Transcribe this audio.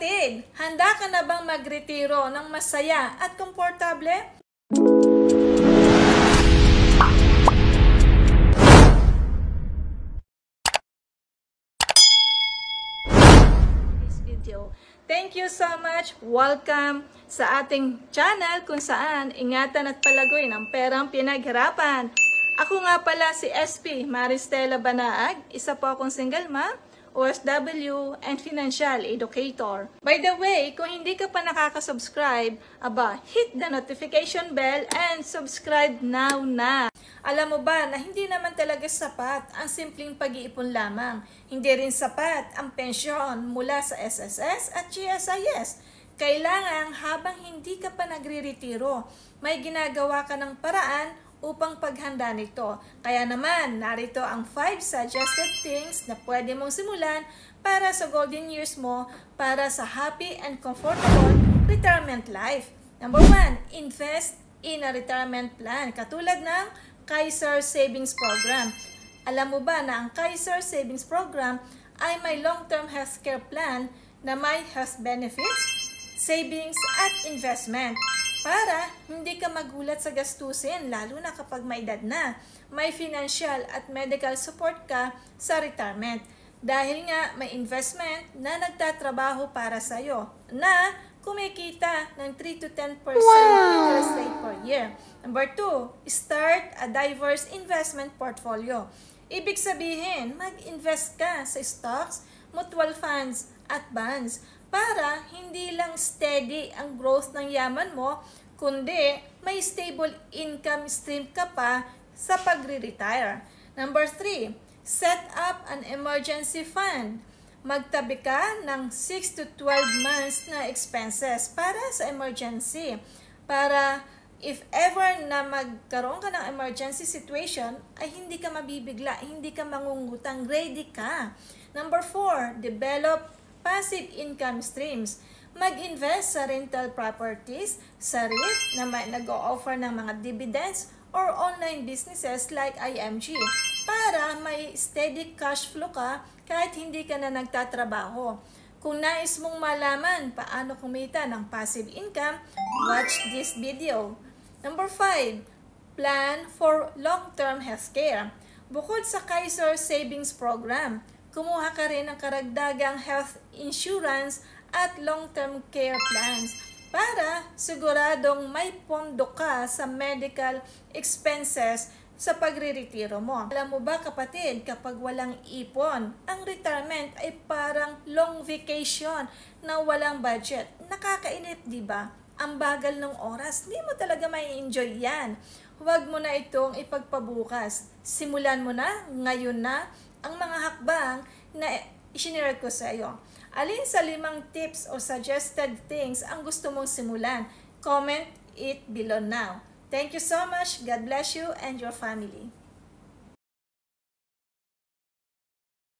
kapatid, handa ka na bang magretiro ng masaya at komportable? This video. Thank you so much. Welcome sa ating channel kung saan ingatan at palagoy ng perang pinaghirapan. Ako nga pala si SP Maristela Banaag, isa po akong single mom, OFW, and financial educator. By the way, kung hindi ka pa nakaka-subscribe, hit the notification bell and subscribe now na. Alam mo ba na hindi naman talaga sapat ang simpleng pag-iipon lamang. Hindi rin sapat ang pensyon mula sa SSS at GSIS. Kailangan habang hindi ka pa nagre-retiro, may ginagawa ka ng paraan upang paghanda nito. Kaya naman, narito ang 5 suggested things na pwede mong simulan para sa golden years mo para sa happy and comfortable retirement life. Number 1, invest in a retirement plan katulad ng Kaiser Savings Program. Alam mo ba na ang Kaiser Savings Program ay may long-term healthcare plan na may health benefits, savings at investment para hindi ka magulat sa gastusin lalo na kapag may edad na. May financial at medical support ka sa retirement dahil nga may investment na nagtatrabaho para sa iyo na kumikita ng 3 to 10% interest rate per year. Number 2, start a diverse investment portfolio. Ibig sabihin, mag-invest ka sa stocks, mutual funds at bonds para hindi lang steady ang growth ng yaman mo, kundi may stable income stream ka pa sa pagre-retire. Number 3, set up an emergency fund. Magtabi ka ng 6 to 12 months na expenses para sa emergency. Para if ever na magkaroon ka ng emergency situation, ay hindi ka mabibigla, hindi ka mangungutang, ready ka. Number 4, develop passive income streams. Mag-invest sa rental properties, sa REIT na nag-o-offer ng mga dividends or online businesses like IMG para may steady cash flow ka kahit hindi ka na nagtatrabaho. Kung nais mong malaman paano kumita ng passive income, watch this video. Number 5, plan for long-term healthcare. Bukod sa Kaiser Savings Program, kumuha ka rin ng karagdagang health insurance at long-term care plans para siguradong may pondo ka sa medical expenses sa pagre-retiro mo. Alam mo ba kapatid, kapag walang ipon, ang retirement ay parang long vacation na walang budget. Nakakainip, di ba? Ang bagal ng oras, hindi mo talaga may enjoy yan. Huwag mo na itong ipagpabukas. Simulan mo na, ngayon na, ang mga hakbang na isinare ko sa iyo. Alin sa 5 tips o suggested things ang gusto mong simulan? Comment it below now. Thank you so much. God bless you and your family.